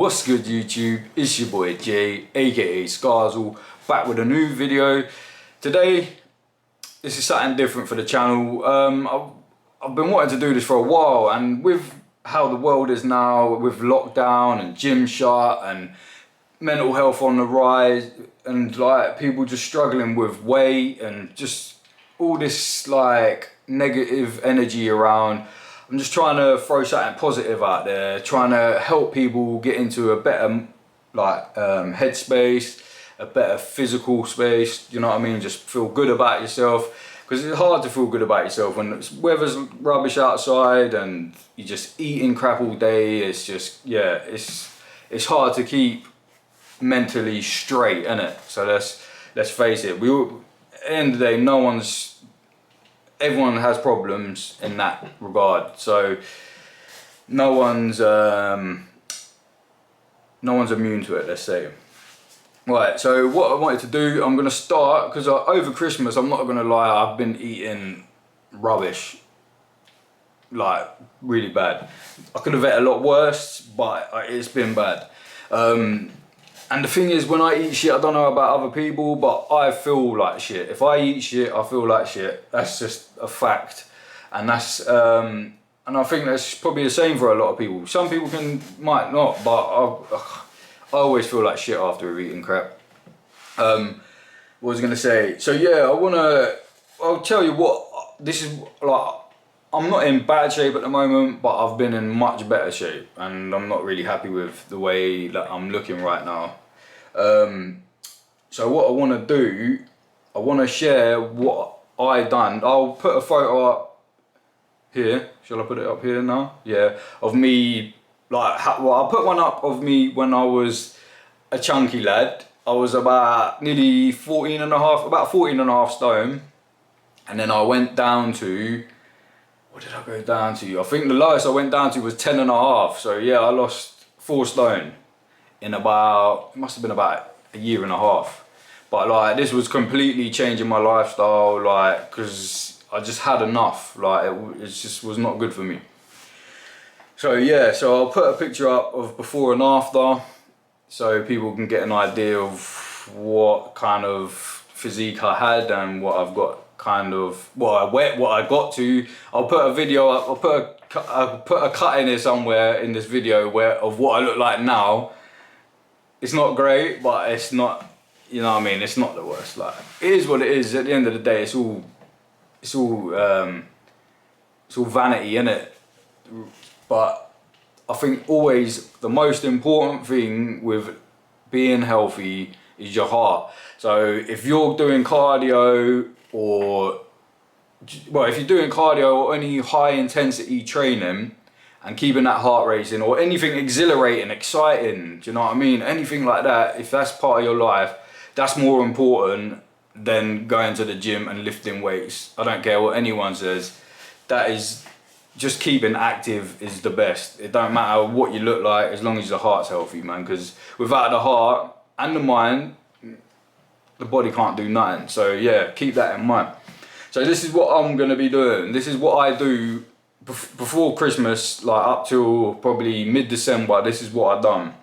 What's good YouTube? It's your boy Jay, aka Scarzle, back with a new video. Today, this is something different for the channel. I've been wanting to do this for a while, and with how the world is now, with lockdown and gym shut and mental health on the rise, and like people just struggling with weight and just all this like negative energy around, I'm just trying to throw something positive out there, trying to help people get into a better headspace, a better physical space, you know what I mean? Just feel good about yourself, because it's hard to feel good about yourself when the weather's rubbish outside and you're just eating crap all day. It's just, yeah, it's hard to keep mentally straight, innit? So let's face it, at the end of the day, everyone has problems in that regard, so no one's immune to it, let's say. Right, so what I wanted to do, I'm gonna start, because over Christmas, I'm not gonna lie, I've been eating rubbish, like really bad. I could have ate a lot worse, but it's been bad. And the thing is, when I eat shit, I don't know about other people, but I feel like shit. If I eat shit, I feel like shit. That's just a fact. And that's, and I think that's probably the same for a lot of people. Some people might not, but I always feel like shit after we've eaten crap. What was I gonna say? So yeah, I'll tell you what, this is like, I'm not in bad shape at the moment, but I've been in much better shape, and I'm not really happy with the way that I'm looking right now. So what I want to do, I want to share what I done. I'll put a photo up here. Shall I put it up here now? Yeah, of me, I'll put one up of me when I was a chunky lad. I was about nearly 14 and a half stone, and then I went down to, what did I go down to? I think the lowest I went down to was 10 and a half. So yeah, I lost 4 stone in it must have been about a year and a half. But like, this was completely changing my lifestyle, like, because I just had enough. Like, it just was not good for me. So yeah, so I'll put a picture up of before and after, so people can get an idea of what kind of physique I had and what I've got, what I got to. I'll put a video up, I'll put a cut in here somewhere in this video of what I look like now. It's not great, but it's not, you know what I mean, it's not the worst. Like, it is what it is. At the end of the day, it's all vanity, innit? But I think always the most important thing with being healthy is your heart. So if you're doing cardio, if you're doing cardio or any high intensity training and keeping that heart racing, or anything exhilarating, exciting, do you know what I mean? Anything like that, if that's part of your life, that's more important than going to the gym and lifting weights. I don't care what anyone says. That is, just keeping active is the best. It don't matter what you look like, as long as your heart's healthy, man. Because without the heart and the mind, the body can't do nothing. So yeah, keep that in mind. So this is what I'm gonna be doing. This is what I do before Christmas, like up till probably mid-December. This is what I've done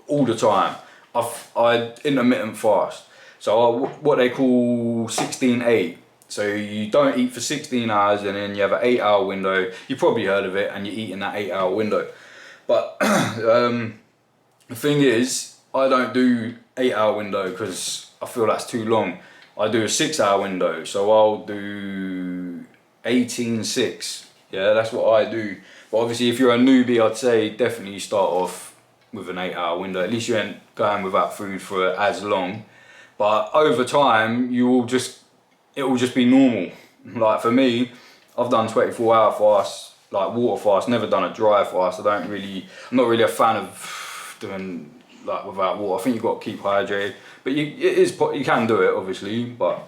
all the time. I intermittent fast. So what they call 16-8. So you don't eat for 16 hours, and then you have an 8-hour window. You've probably heard of it, and you eat in that 8-hour window. But the thing is, I don't do 8-hour window because I feel that's too long. I do a 6-hour window, so I'll do 18-6. Yeah, that's what I do. But obviously, if you're a newbie, I'd say definitely start off with an 8-hour window. At least you ain't going without food for as long. But over time, it will just be normal. Like for me, I've done 24-hour fasts, like water fast. Never done a dry fast. I'm not really a fan of doing like without water. I think you've got to keep hydrated, but you can do it obviously. But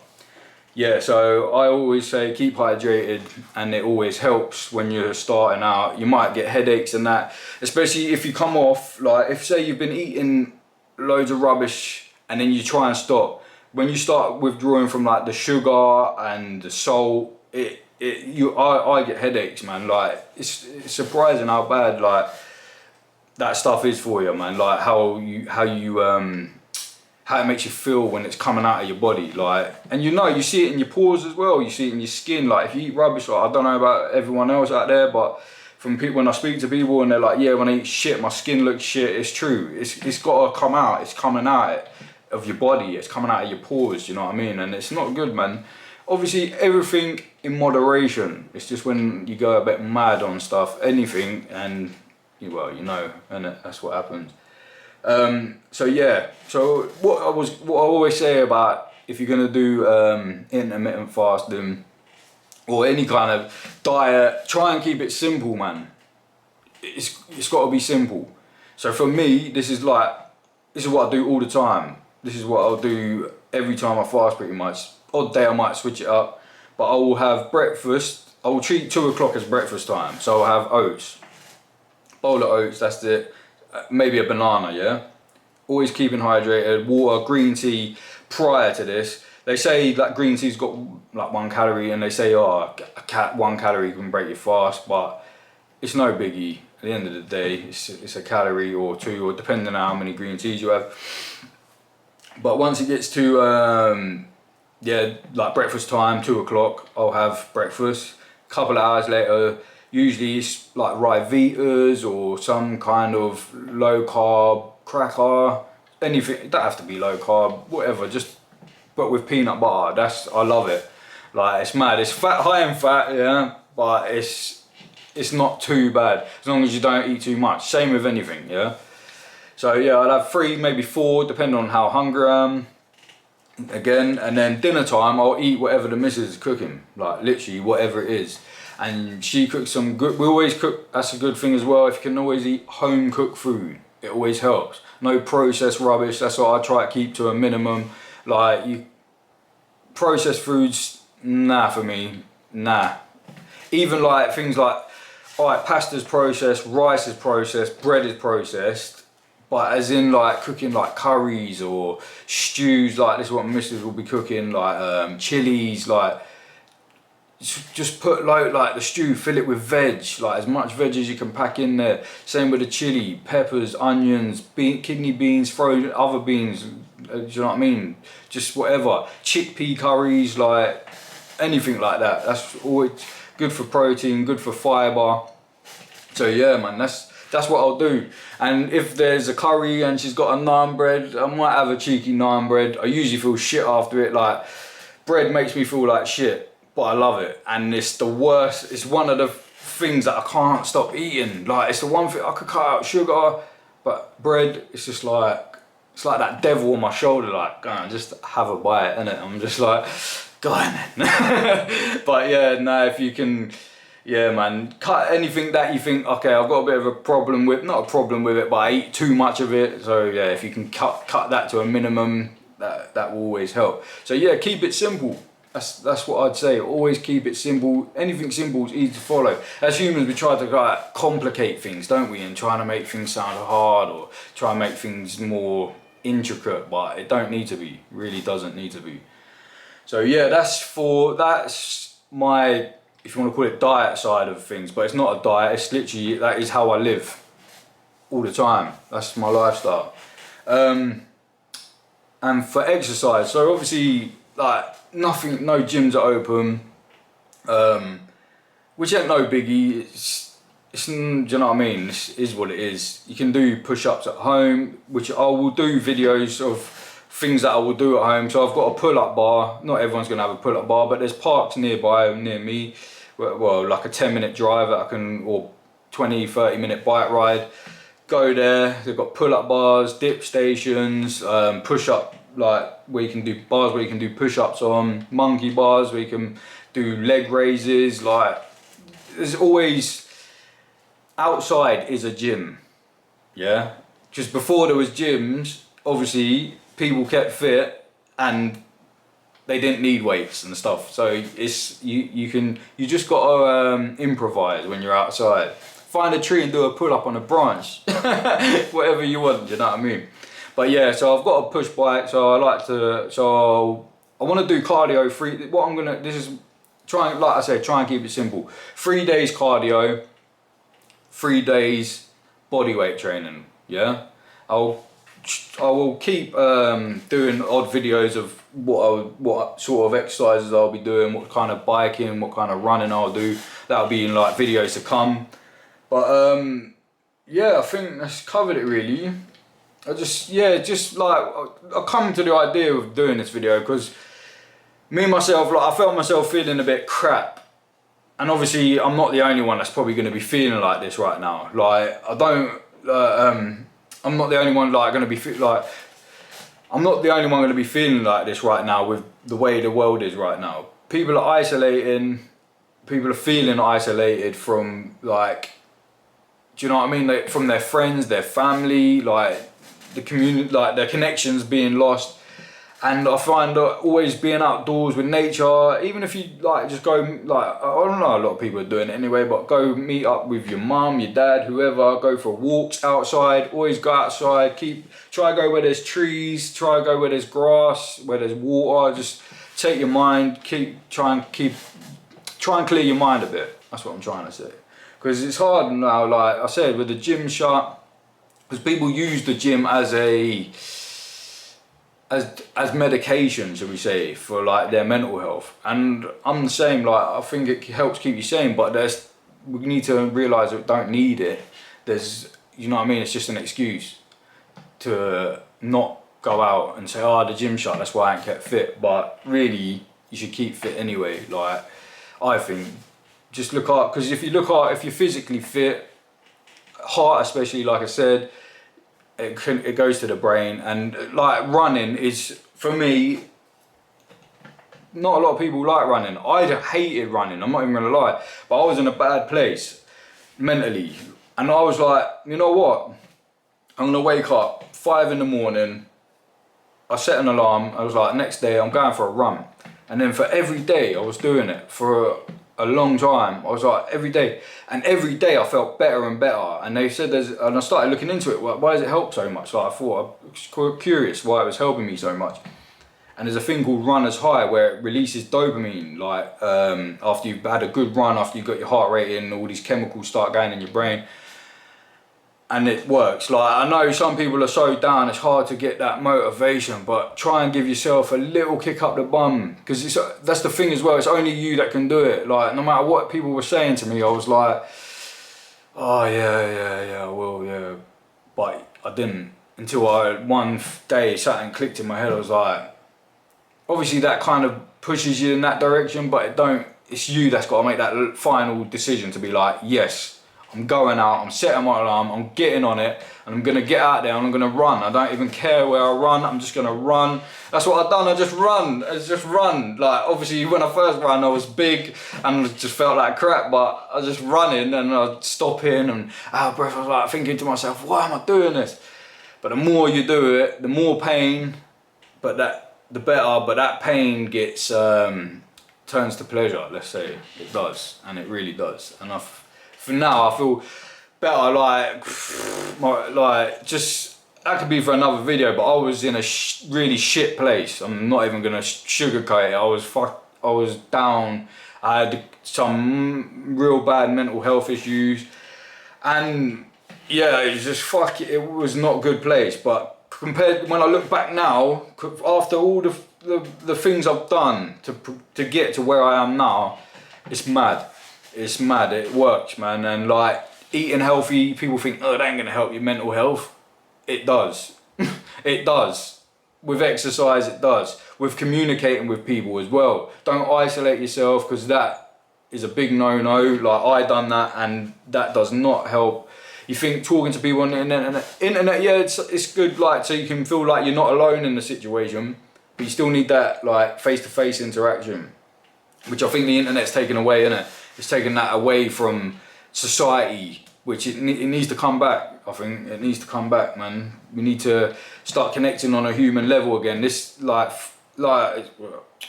yeah, so I always say keep hydrated, and it always helps when you're starting out. You might get headaches and that, especially if you come off, like if say you've been eating loads of rubbish and then you try and stop. When you start withdrawing from like the sugar and the salt, I get headaches, man. Like it's surprising how bad, like that stuff is for you, man. Like how it makes you feel when it's coming out of your body, like, and you see it in your pores as well. You see it in your skin. Like if you eat rubbish, like I don't know about everyone else out there, but from people, when I speak to people and they're like, yeah, when I eat shit, my skin looks shit. It's true. It's got to come out. It's coming out of your body. It's coming out of your pores. You know what I mean? And it's not good, man. Obviously, everything in moderation. It's just when you go a bit mad on stuff, anything, and well, you know, and that's what happens. So yeah. So what I always say about if you're gonna do intermittent fasting or any kind of diet, try and keep it simple, man. It's got to be simple. So for me, this is what I do all the time. This is what I'll do every time I fast, pretty much. Odd day I might switch it up, but I will have breakfast. I will treat 2 o'clock as breakfast time. So I'll have oats, bowl of oats. That's it. Maybe a banana. Yeah. Always keeping hydrated. Water, green tea. Prior to this, they say that green tea's got like 1 calorie, and they say 1 calorie can break your fast, but it's no biggie. At the end of the day, it's a calorie or 2, or depending on how many green teas you have. But once it gets to like breakfast time, 2 o'clock, I'll have breakfast. A couple of hours later, usually it's like Ryvitas or some kind of low carb cracker. Anything, it don't have to be low carb, whatever, but with peanut butter. I love it. Like, it's mad. It's high in fat, yeah, but it's not too bad as long as you don't eat too much. Same with anything, yeah. So yeah, I'll have 3, maybe 4, depending on how hungry I am. Again, and then dinner time, I'll eat whatever the missus is cooking, like literally whatever it is. And she cooks some good. We always cook. That's a good thing as well. If you can always eat home cooked food, it always helps. No processed rubbish. That's what I try to keep to a minimum. Like processed foods, nah for me, nah. Even like things like, alright, pasta's processed, rice is processed, bread is processed, but as in like cooking like curries or stews, like this is what missus will be cooking, like chilies, like just put like the stew, fill it with veg, like as much veg as you can pack in there. Same with the chili, peppers, onions, kidney beans, throw other beans, do you know what I mean? Just whatever, chickpea curries, like anything like that. That's always good for protein, good for fibre. So yeah, man, that's what I'll do. And if there's a curry and she's got a naan bread, I might have a cheeky naan bread. I usually feel shit after it. Like, bread makes me feel like shit, but I love it. And it's the worst. It's one of the things that I can't stop eating. Like, it's the one thing I could cut out sugar, but bread, it's just like, it's like that devil on my shoulder, like, go on, just have a bite, innit? I'm just like, go on, man. But yeah, no, if you can, yeah, man, cut anything that you think, okay, I've got a bit of a problem with, not a problem with it, but I eat too much of it. So yeah, if you can cut that to a minimum, that will always help. So yeah, keep it simple. That's what I'd say. Always keep it simple. Anything simple is easy to follow. As humans, we try to like complicate things, don't we? And trying to make things sound hard or try and make things more intricate, but it don't need to be. Really doesn't need to be. So yeah, that's my, if you want to call it, diet side of things. But it's not a diet. It's literally, that is how I live all the time. That's my lifestyle. And for exercise, so obviously, like, nothing, no gyms are open, which ain't no biggie. It's, do you know what I mean? This is what it is. You can do push-ups at home, which I will do videos of things that I will do at home. So I've got a pull-up bar. Not everyone's gonna have a pull-up bar, but there's parks nearby, near me. Well, like a 10-minute drive that I can, or 20-30-minute bike ride. Go there. They've got pull-up bars, dip stations, push-up, like where you can do bars where you can do push-ups on, monkey bars where you can do leg raises. Like, there's always, outside is a gym, yeah. Just before there was gyms, obviously people kept fit and they didn't need weights and stuff. So it's you just gotta improvise when you're outside. Find a tree and do a pull-up on a branch, whatever you want. You know what I mean? But yeah, so I've got a push bike. So I want to do cardio free. What I'm gonna, this is trying, like I said, try and keep it simple. 3 days cardio, 3 days bodyweight training. Yeah, I will keep doing odd videos of what sort of exercises I'll be doing, what kind of biking, what kind of running I'll do. That'll be in like videos to come. But yeah, I think that's covered it really. Just like I come to the idea of doing this video because me myself, like I felt myself feeling a bit crap, and obviously I'm not the only one that's probably going to be feeling like this right now. Like I'm not the only one like going to be I'm not the only one going to be feeling like this right now with the way the world is right now. People are isolating. People are feeling isolated from like, do you know what I mean? Like, from their friends, their family, like the community, like their connections being lost. And I find that always being outdoors with nature, even if you like just go, like, I don't know, a lot of people are doing it anyway, but go meet up with your mum, your dad, whoever, go for walks outside, always go outside, try go where there's trees, try go where there's grass, where there's water, just take your mind, try and clear your mind a bit. That's what I'm trying to say. Because it's hard now, like I said, with the gym shut, because people use the gym as medication, shall we say, for like their mental health. And I'm the same, like I think it helps keep you sane, but we need to realise that we don't need it. You know what I mean, it's just an excuse to not go out and say, oh, the gym shut, that's why I ain't kept fit. But really, you should keep fit anyway. Like, I think, just look out, because if you're physically fit, heart especially, like I said, it goes to the brain. And like running is, for me, not a lot of people like running. I hated running, I'm not even gonna lie, but I was in a bad place mentally, and I was like, you know what, I'm gonna wake up 5 in the morning, I set an alarm, I was like, next day I'm going for a run. And then for every day I was doing it for a long time. I was like, every day, and every day I felt better and better. And they said and I started looking into it, why does it help so much? Like, I thought, I was curious why it was helping me so much. And there's a thing called runner's high where it releases dopamine, like after you've had a good run, after you've got your heart rate in, all these chemicals start going in your brain. And it works. Like, I know some people are so down, it's hard to get that motivation, but try and give yourself a little kick up the bum, because that's the thing as well, it's only you that can do it. Like, no matter what people were saying to me, I was like, oh yeah, well, yeah, but I didn't, until one day something clicked in my head. I was like, obviously that kind of pushes you in that direction, but it's you that's got to make that final decision to be like, yes, I'm going out, I'm setting my alarm, I'm getting on it, and I'm gonna get out there and I'm gonna run. I don't even care where I run, I'm just gonna run. That's what I've done, I just run. Like, obviously when I first ran I was big and just felt like crap, but I was just running and I'd stop in and out of breath. I was like thinking to myself, why am I doing this? But the more you do it, the more pain, the better, but that pain gets, turns to pleasure, let's say. It does, and it really does. And for now I feel better, just, that could be for another video, but I was in a really shit place. I'm not even gonna sugarcoat it. I was down, I had some real bad mental health issues, and yeah, it was just it was not a good place. But compared, when I look back now, after all the things I've done to get to where I am now, it's mad. It's mad, it works, man. And like, eating healthy, people think, oh, that ain't gonna help your mental health. It does. It does. With exercise, it does. With communicating with people as well. Don't isolate yourself, because that is a big no-no. Like, I done that and that does not help. You think talking to people on the internet, yeah, it's good, like, so you can feel like you're not alone in the situation, but you still need that like face-to-face interaction, which I think the internet's taken away, innit? It's taken that away from society, which it needs to come back. I think it needs to come back, man. We need to start connecting on a human level again. This like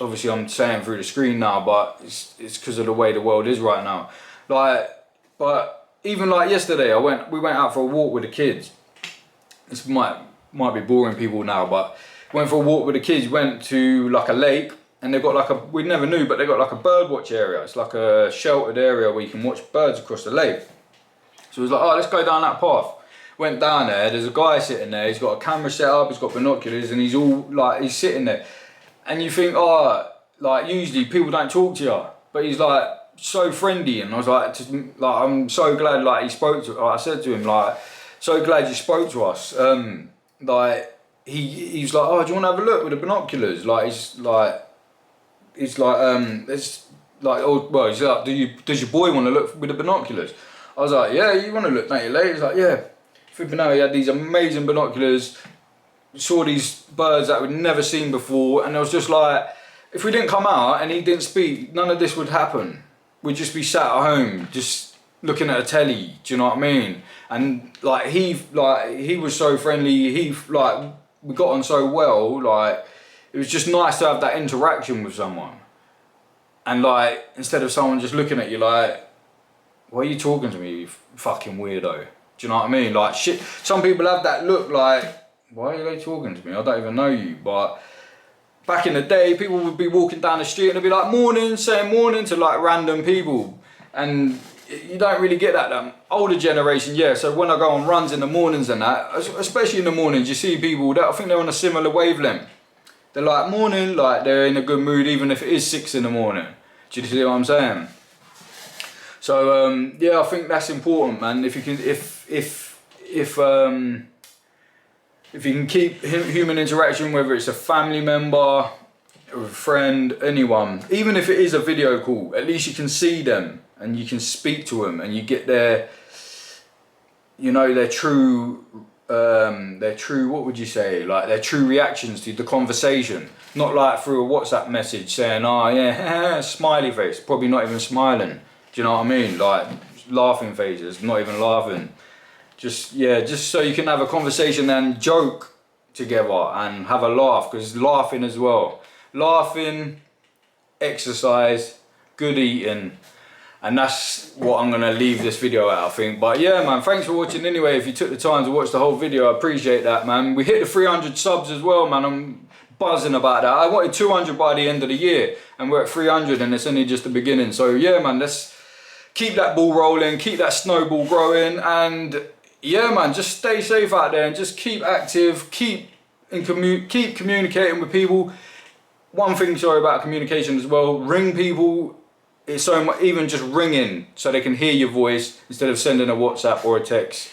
obviously I'm saying through the screen now, but it's because of the way the world is right now. Like, but even like yesterday, we went out for a walk with the kids. This might be boring people now, but went for a walk with the kids. Went to like a lake. And they've got we never knew, but they've got like a bird watch area. It's like a sheltered area where you can watch birds across the lake. So it was like, oh, let's go down that path. Went down there, there's a guy sitting there, he's got a camera set up, he's got binoculars, and he's all like, he's sitting there. And you think, oh, like usually people don't talk to you, but he's like so friendly, and I was like, I'm so glad like he spoke to, like, I said to him like, so glad you spoke to us. Like he's like, oh, do you want to have a look with the binoculars? Like it's like it's like, oh, well, he's like, does your boy want to look with the binoculars? I was like, yeah, you want to look, don't you, late? He's like, yeah. Flipping out, he had these amazing binoculars, saw these birds that we'd never seen before, and I was just like, if we didn't come out and he didn't speak, none of this would happen. We'd just be sat at home, just looking at a telly, do you know what I mean? And like he was so friendly, we got on so well, like it was just nice to have that interaction with someone. And like, instead of someone just looking at you like, why are you talking to me, you fucking weirdo? Do you know what I mean? Like shit, some people have that look like, why are they talking to me? I don't even know you. But back in the day, people would be walking down the street and they'd be like, morning, saying morning to like random people. And you don't really get that older generation, yeah. So when I go on runs in the mornings and that, especially in the mornings, you see people that I think they're on a similar wavelength. They're like, morning, like they're in a good mood even if it is 6 in the morning. Do you see what I'm saying? So yeah, I think that's important, man. If you can, if you can keep human interaction, whether it's a family member, or a friend, anyone, even if it is a video call, at least you can see them and you can speak to them and you get their, you know, their true, what would you say, like their true reactions to the conversation. Not like through a WhatsApp message saying, oh yeah, smiley face, probably not even smiling. Do you know what I mean? Like laughing faces, not even laughing. Just, yeah, just so you can have a conversation and joke together and have a laugh, because laughing as well. Laughing, exercise, good eating. And that's what I'm going to leave this video at, I think. But yeah, man, thanks for watching anyway. If you took the time to watch the whole video, I appreciate that, man. We hit the 300 subs as well, man. I'm buzzing about that. I wanted 200 by the end of the year, and we're at 300 and it's only just the beginning. So yeah, man, let's keep that ball rolling, keep that snowball growing, and yeah, man, just stay safe out there and just keep active, keep communicating with people. One thing, sorry, about communication as well, ring people. It's so much, even just ringing so they can hear your voice instead of sending a WhatsApp or a text.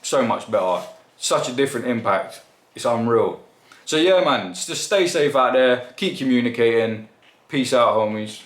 So much better. Such a different impact. It's unreal. So yeah, man, just stay safe out there, keep communicating. Peace out, homies.